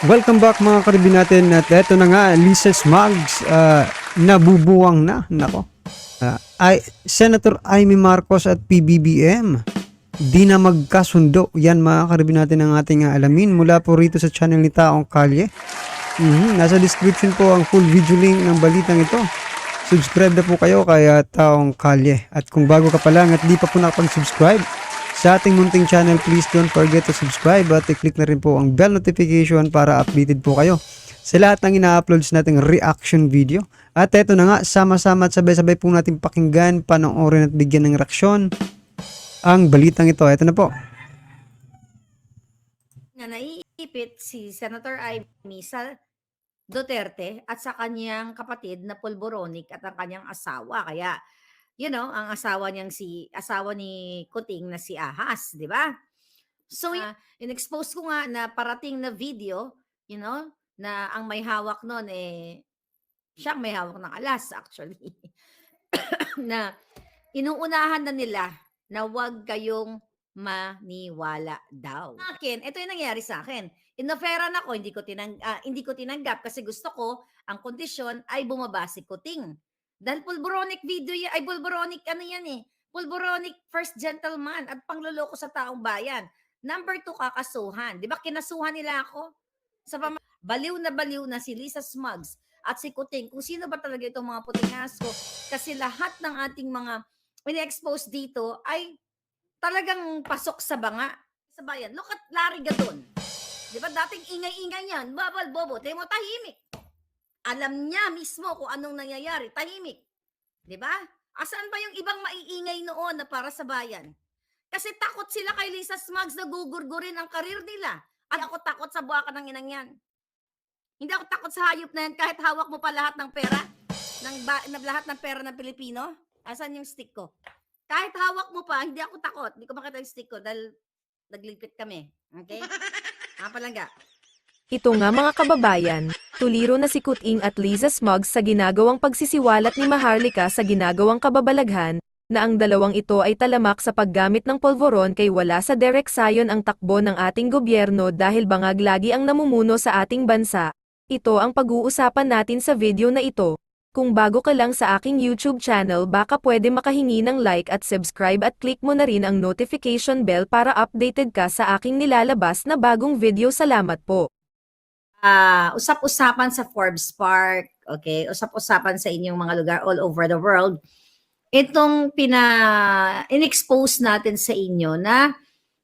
Welcome back mga karibin natin at eto na nga, Lisa Smugs, nabubuwang na, nako. Senator Amy Marcos at PBBM, di na magkasundo. Yan mga karibin natin ang ating alamin mula po rito sa channel ni Taong Kalye. Nasa description po ang full video link ng balitang ito. Subscribe na po kayo kay Taong Kalye. At kung bago ka pa lang at di pa po nakapag-subscribe sa ating munting channel, please don't forget to subscribe at i-click na rin po ang bell notification para updated po kayo sa lahat ng ina-uploads nating reaction video. At eto na nga, sama-sama at sabay-sabay po natin pakinggan, panoorin at bigyan ng reaksyon ang balitang ito. Eto na po. Na naiipit si Senator Amy sa Duterte at sa kanyang kapatid na Polboronic at ang kanyang asawa. Kaya, ang asawa ni Kuting na si Ahas, di ba? So, in-expose ko nga na parating na video, na ang may hawak nun siyang may hawak ng alas actually. Na inuunahan na nila na huwag kayong maniwala daw. Akin, ito yung nangyari sa akin. Inoferan ako, hindi ko tinanggap kasi gusto ko ang kondisyon ay bumaba si Kuting. Dahil pulboronic pulboronic first gentleman at pangloloko sa taong bayan. Number 2, kakasuhan. Di ba kinasuhan nila ako? Baliw na si Lisa Smugs at si Kuting. Kung sino ba talaga itong mga puting aso? Kasi lahat ng ating mga ini-expose dito ay talagang pasok sa banga sa bayan. Look at Larry Gadon. Di ba dating ingay-ingay yan? Babal, bobo, tayo mo tahimik. Alam niya mismo kung anong nangyayari. Tahimik. Di ba? Asan ba yung ibang maiingay noon na para sa bayan? Kasi takot sila kay Lisa Smugs na gugurgurin ang karir nila. At ako takot sa buwakan ng inang yan. Hindi ako takot sa hayop na yan kahit hawak mo pa lahat ng pera. Lahat ng pera ng Pilipino. Asan yung stick ko? Kahit hawak mo pa, hindi ako takot. Hindi ko makita yung stick ko dahil nagligpit kami. Okay? Palangga. Ito nga mga kababayan, tuliro na si Kuting at Lisa Smugs sa ginagawang pagsisiwalat ni Maharlika sa ginagawang kababalaghan, na ang dalawang ito ay talamak sa paggamit ng polvoron kay wala sa direksyon ang takbo ng ating gobyerno dahil bangag lagi ang namumuno sa ating bansa. Ito ang pag-uusapan natin sa video na ito. Kung bago ka lang sa aking YouTube channel baka pwede makahingi ng like at subscribe at click mo na rin ang notification bell para updated ka sa aking nilalabas na bagong video. Salamat po. Usap-usapan sa Forbes Park, okay? Usap-usapan sa inyong mga lugar all over the world. Itong in-expose natin sa inyo na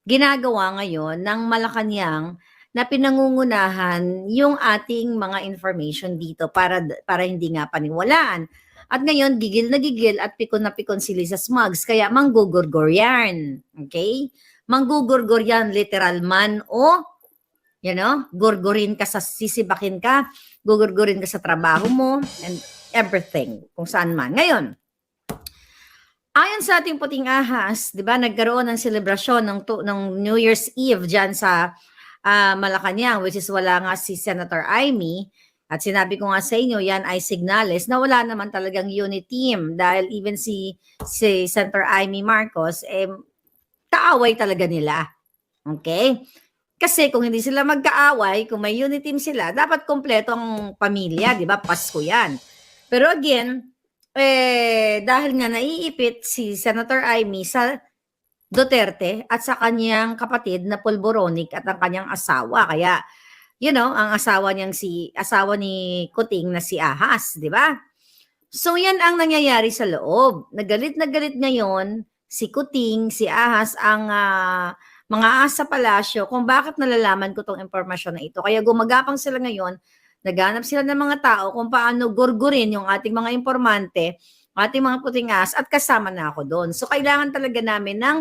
ginagawa ngayon ng Malacanang na pinangungunahan yung ating mga information dito para hindi nga paniwalaan. At ngayon, gigil na gigil at pikon na pikon si Lisa Smugs, kaya manggugurgor yan. Okay? Manggugurgor yan, literal man o gurgurin ka sisibakin ka, gugurgurin ka sa trabaho mo, and everything, kung saan man. Ngayon, ayon sa ating puting ahas, di ba, nagkaroon ng selebrasyon ng New Year's Eve dyan sa Malacanang, which is wala nga si Senator Amy, at sinabi ko nga sa inyo, yan ay signales na wala naman talagang unity team, dahil even si Senator Amy Marcos, kaaway talaga nila. Okay? Kasi kung hindi sila magkaaway, kung may unity team sila, dapat kompleto ang pamilya, di ba? Pasko yan. Pero again, dahil nga naiipit si Senator Amy sa Duterte at sa kanyang kapatid na Polboronic at ang kanyang asawa. Kaya, ang asawa ni Kuting na si Ahas, di ba? So yan ang nangyayari sa loob. Nagalit ngayon si Kuting, si Ahas, ang mga asa palasyo kung bakit nalalaman ko tong impormasyon na ito. Kaya gumagapang sila ngayon, naghanap sila ng mga tao kung paano gurgurin yung ating mga informante, ating mga puting as, at kasama na ako doon. So kailangan talaga namin ng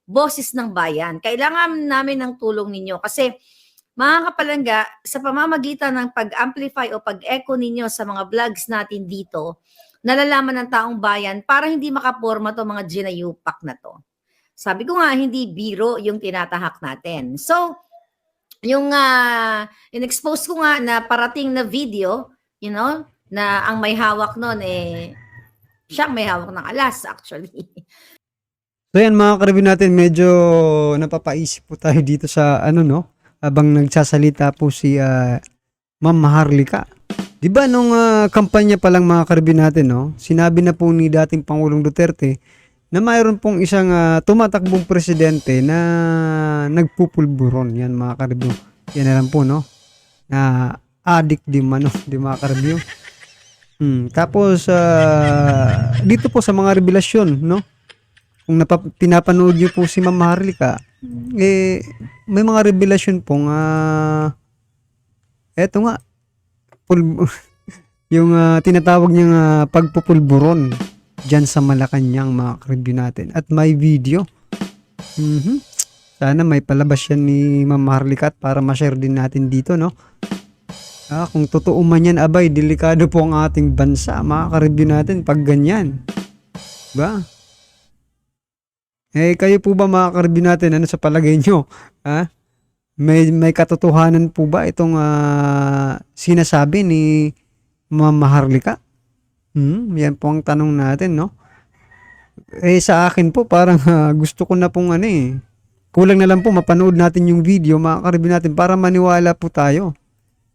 boses ng bayan. Kailangan namin ng tulong ninyo kasi mga kapalangga, sa pamamagitan ng pag-amplify o pag-echo ninyo sa mga vlogs natin dito, nalalaman ng taong bayan para hindi makaporma to mga ginayupak na to. Sabi ko nga, hindi biro yung tinatahak natin. So, yung in-expose ko nga na parating na video, na ang may hawak nun, siyang may hawak ng alas actually. So yan mga karibin natin, medyo napapaisip po tayo dito sa habang nagsasalita po si Ma'am Maharlika. Di ba nung kampanya pa lang mga karibin natin, no? Sinabi na po ni dating Pangulong Duterte na mayroon pong isang tumatakbong presidente na nagpupulburon. Yan mga karibin. Yan na lang po, no? Na addict di man, no? Di mga karibin. Tapos, dito po sa mga revelasyon, no? Kung pinapanood niyo po si Ma'am Maharlika, may mga revelasyon pong, eto nga, yung tinatawag niyang pagpupulburon dyan sa Malacanang mga karibyo natin. At may video. Sana may palabas yan ni Ma'am Maharlika para ma-share din natin dito, no? Kung totoo man yan, abay, delikado po ang ating bansa, mga karibyo natin, pag ganyan. Diba? Kayo po ba mga karibyo natin, ano sa palagay nyo? May katotohanan po ba itong sinasabi ni Ma'am Maharlika? Yan po ang tanong natin, no? Sa akin po, parang gusto ko na pong kulang na lang po mapanood natin yung video, mga karibyo natin, para maniwala po tayo.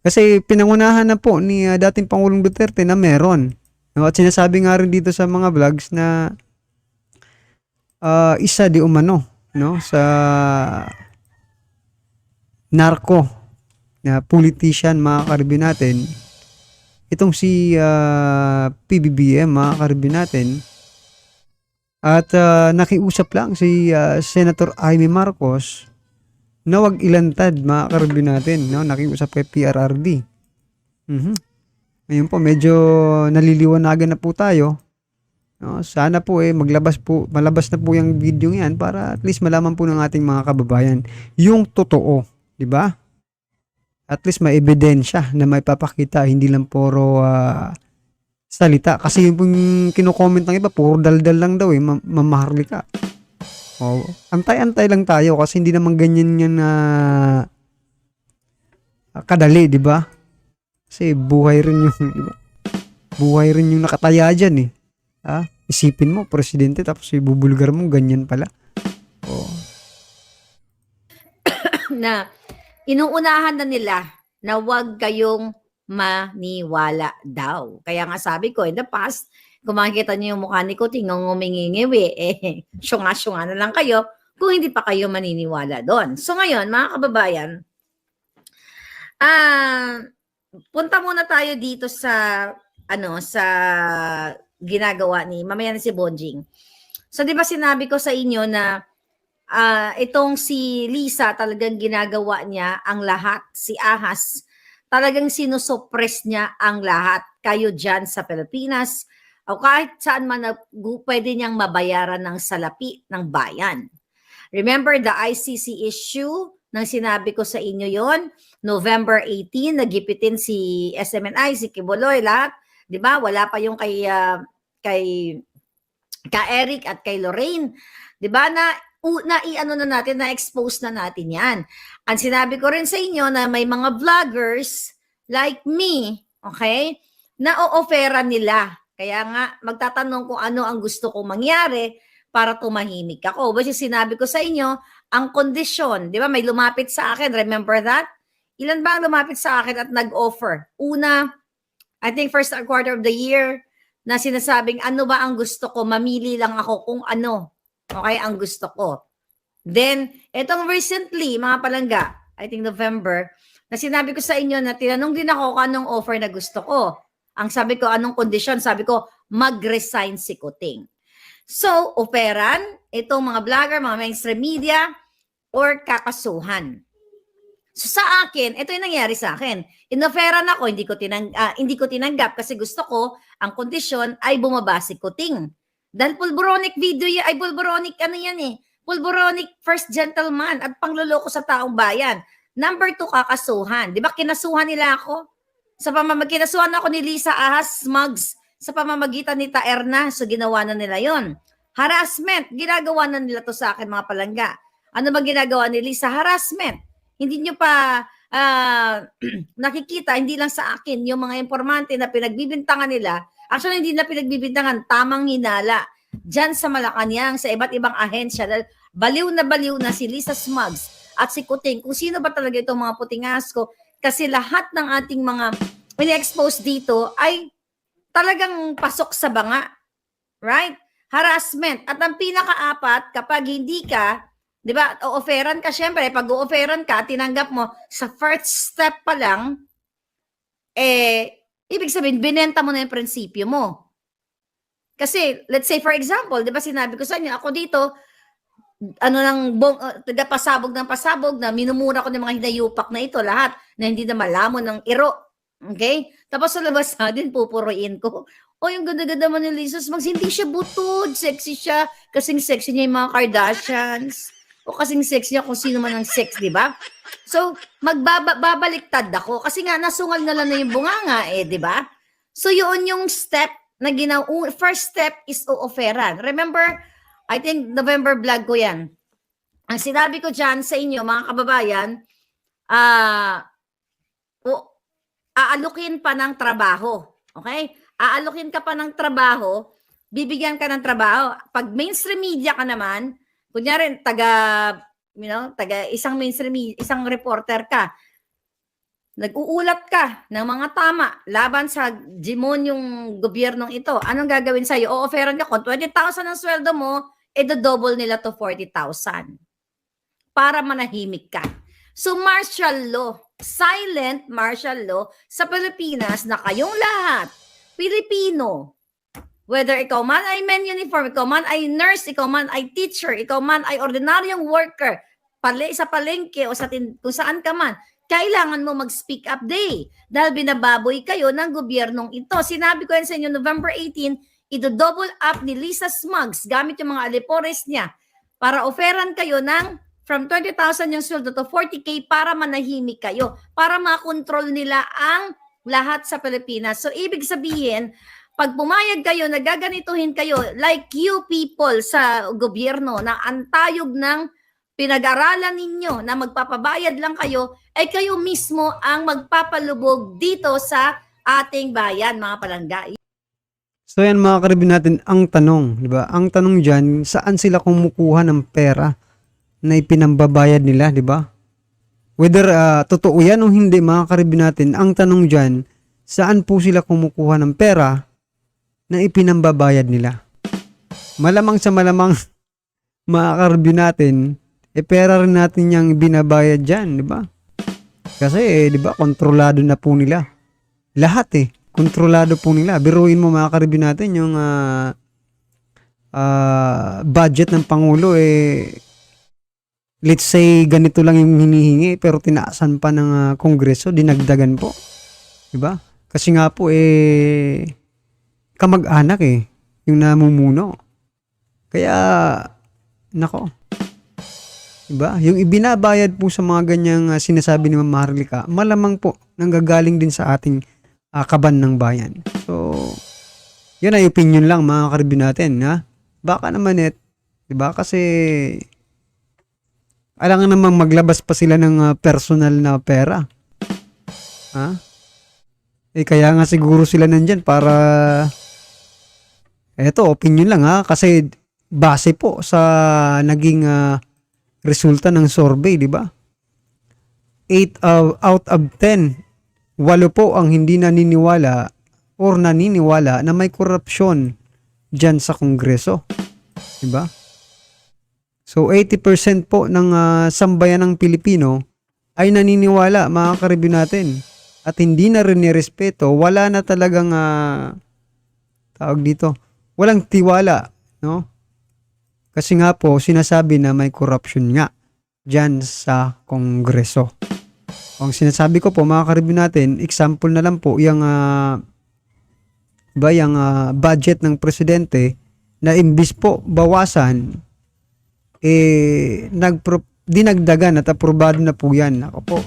Kasi pinangunahan na po ni dating Pangulong Duterte na meron. No? At sinasabi nga rin dito sa mga vlogs na isa di umano, no, sa narco na politician, mga karibin natin, itong si PBBM, mga karibin natin, at nakiusap lang si Senator Amy Marcos na wag ilantad, mga karibin natin, no? Nakiusap kay PRRD. Ngayon po medyo naliliwanagan na po tayo. No, sana po malabas na po yung video yan para at least malaman po ng ating mga kababayan yung totoo, di ba? At least may ebidensya na may papakita, hindi lang puro salita. Kasi yung kino-comment ng iba, puro daldal lang daw Ma'am Maharlika. Antay-antay lang tayo kasi hindi naman ganyan yan kadali, di ba? Kasi buhay rin yung, di ba? Buhay rin yung nakataya dyan Isipin mo, presidente, tapos ibubulgar mo, ganyan pala. Na inuunahan na nila na wag kayong maniwala daw. Kaya nga sabi ko, in the past, kung makikita niyo yung mukha ni Kuting ngumingingiwi, syunga-syunga na lang kayo kung hindi pa kayo maniniwala doon. So ngayon, mga kababayan, punta muna tayo dito sa sa ginagawa ni mamaya na si Bonjing. So 'di ba sinabi ko sa inyo na itong si Lisa talagang ginagawa niya ang lahat, si Ahas talagang sinusuppress niya ang lahat. Kayo diyan sa Pilipinas o kahit saan man pwede niyang mabayaran ng salapi ng bayan. Remember the ICC issue nang sinabi ko sa inyo yon, November 18, nagipitin si SMNI, si Kibuloy, lahat. 'Di ba? Wala pa yung kay Eric at kay Lorraine. 'Di ba na na-expose na natin 'yan. Ang sinabi ko rin sa inyo na may mga vloggers like me, okay? Na o-offera nila. Kaya nga magtatanong kung ano ang gusto kong mangyari para tumahimik ako. Kasi sinabi ko sa inyo, ang kondisyon, 'di ba? May lumapit sa akin, remember that? Ilan ba ang lumapit sa akin at nag-offer? Una, I think first quarter of the year na sinasabing ano ba ang gusto ko, mamili lang ako kung ano, okay, ang gusto ko. Then, etong recently, mga palangga, I think November, na sinabi ko sa inyo na tinanong din ako kung anong offer na gusto ko. Ang sabi ko, anong kondisyon? Sabi ko, mag-resign si Kuting. So, operan, itong mga vlogger, mga mainstream media, or kakasuhan. So sa akin, ito yung nangyari sa akin. Inoferan ako, hindi ko tinanggap kasi gusto ko, ang kondisyon ay bumaba si Kuting. Dahil pulboronic video yan, ay pulboronic pulboronic first gentleman at pangluloko sa taong bayan. Number 2, kakasuhan. Di ba kinasuhan nila ako? Kinasuhan ako ni Lisa Ahas Smugs sa pamamagitan ni Taerna. So ginawa na nila yon. Harassment, ginagawa na nila to sa akin mga palangga. Ano ba ginagawa ni Lisa? Harassment. Hindi nyo pa nakikita, hindi lang sa akin, yung mga informante na pinagbibintangan nila, actually hindi na pinagbibintangan, tamang hinala. Diyan sa Malacanang, sa iba't ibang ahensya, baliw na si Lisa Smugs at si Kuting kung sino ba talaga itong mga putingasko kasi lahat ng ating mga ini-expose dito ay talagang pasok sa banga. Right? Harassment. At ang pinakaapat, kapag hindi ka, di ba, o-offeran ka, syempre, pag o-offeran ka, tinanggap mo, sa first step pa lang, ibig sabihin, binenta mo na yung prinsipyo mo. Kasi, let's say, for example, di ba sinabi ko sa inyo, ako dito, taga-pasabog ng pasabog na minumura ko ng mga hinayupak na ito, lahat, na hindi na malamon ng iro. Okay? Tapos sa labas na din, pupuruin ko. O yung ganda-ganda mo ni Lisa Smugs, hindi siya butod, sexy siya, kasing sexy niya yung mga Kardashians, o kasing sexy niya kung sino man ang sex, di ba? So, babaliktad ako, kasi nga, nasungal na lang na yung bunganga, di ba? So, yun yung step na first step is o-offeran. Remember, I think November vlog ko yan. Ang sinabi ko dyan sa inyo, mga kababayan, aalukin pa ng trabaho. Okay? Aalukin ka pa ng trabaho, bibigyan ka ng trabaho. Pag mainstream media ka naman, kunyari taga isang isang reporter ka, nag-uulat ka ng mga tama laban sa demonyong gobyernong ito. Anong gagawin sa'yo? O-offeran ka kung 20,000 ang sweldo mo, double nila to 40,000 para manahimik ka. So martial law, silent martial law sa Pilipinas na kayong lahat, Pilipino, whether ikaw man ay men uniform, ikaw man ay nurse, ikaw man ay teacher, ikaw man ay ordinaryong worker, sa palengke o kung saan ka man, kailangan mo mag-speak up day dahil binababoy kayo ng gobyernong ito. Sinabi ko yan sa inyo, November 18, double up ni Lisa Smugs gamit yung mga alipores niya para offeran kayo ng from 20,000 yung sweldo to 40K para manahimik kayo, para makontrol nila ang lahat sa Pilipinas. So, ibig sabihin, pag pumayag kayo, nagaganituhin kayo, like you people sa gobyerno, na antayog ng pinag-aralan ninyo na magpapabayad lang kayo, ay kayo mismo ang magpapalubog dito sa ating bayan, mga palangga. So yan mga karibin natin, ang tanong, di ba? Ang tanong dyan, saan sila kumukuha ng pera na ipinambabayad nila, di ba? Whether totoo yan o hindi, mga karibin natin, ang tanong dyan, saan po sila kumukuha ng pera na ipinambabayad nila? Malamang sa malamang, mga karibin natin, pera rin natin yung binabayad dyan, di ba? Kasi, di ba, kontrolado na po nila. Lahat kontrolado po nila. Biruin mo mga karibin natin, yung budget ng Pangulo, let's say, ganito lang yung hinihingi, pero tinaasan pa ng Kongreso, dinagdagan po. Diba? Kasi nga po, kamag-anak yung namumuno. Kaya, nako. Diba? Yung ibinabayad po sa mga ganyang sinasabi ni Ma'am Maharlika, malamang po, nanggagaling din sa ating kaban ng bayan. So, yun ay opinion lang mga karibin natin, ha? Baka naman diba? Kasi, alangan namang maglabas pa sila ng personal na pera. Ha? Kaya nga siguro sila nandyan para, opinion lang ha, kasi base po sa naging resulta ng survey, di ba? 8 out of 10, 8 po ang hindi naniniwala or naniniwala na may korupsyon dyan sa Kongreso. Di ba? So, 80% po ng sambayan ng Pilipino ay naniniwala, mga karibin natin. At hindi na rin nirespeto, wala na talagang, tawag dito, walang tiwala, no? Kasi nga po, sinasabi na may corruption nga dyan sa Kongreso. Ang sinasabi ko po, mga karibin natin, example na lang po, yung, yung budget ng presidente na imbis po bawasan, dinagdagan at aprobado na po yan. Ako po.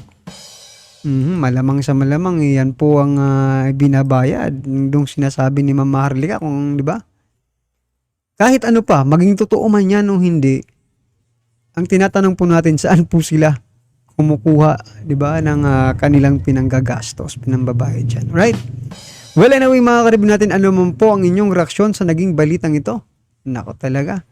Malamang sa malamang, yan po ang binabayad. Yung sinasabi ni Ma'am Maharlika, kung di ba? Kahit ano pa, maging totoo man yan o hindi, ang tinatanong po natin, saan po sila kumukuha, di ba, ng kanilang pinanggagastos, pinambabayad dyan. Right? Well, anyway, mga karibin natin, ano man po ang inyong reaksyon sa naging balitang ito? Nako talaga.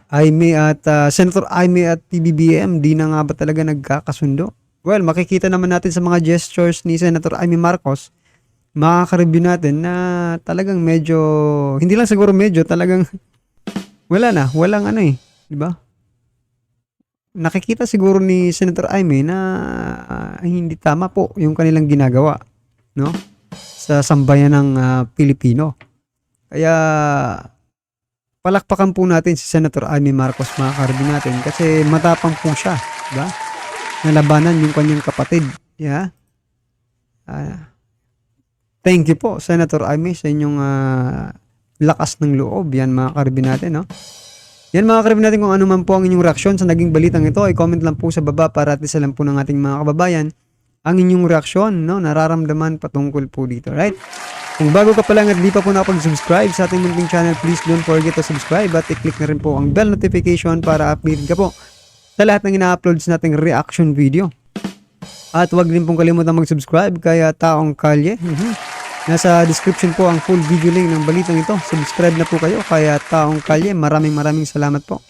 Aimee at Senator Aimee at PBBM, di na nga ba talaga nagkakasundo? Well, makikita naman natin sa mga gestures ni Senator Aimee Marcos, makaka-review natin na talagang medyo, hindi lang siguro medyo, talagang walang ano eh, di ba? Nakikita siguro ni Senator Aimee na hindi tama po yung kanilang ginagawa, no? Sa sambayan ng Pilipino. Kaya palakpakan po natin si Senator Aimee Marcos, mga karbi natin, kasi matapang po siya, di ba? Nalabanan yung kanyang kapatid. Yeah? Thank you po, Senator Aimee, sa inyong lakas ng loob. Yan, mga karbi natin, no? Yan, mga karib natin, kung ano man po ang inyong reaksyon sa naging balitang ito, ay comment lang po sa baba para at least alam po ng ating mga kababayan ang inyong reaksyon, no, nararamdaman patungkol po dito, right? Kung bago ka pa lang at di pa po nakapag-subscribe sa ating munting channel, please don't forget to subscribe at i-click na rin po ang bell notification para updated ka po sa lahat ng ina-uploads nating reaction video. At huwag din pong kalimutan mag-subscribe kaya Taong Kalye. Nasa description po ang full video link ng balitang ito. Subscribe na po kayo kaya Taong Kalye. Maraming salamat po.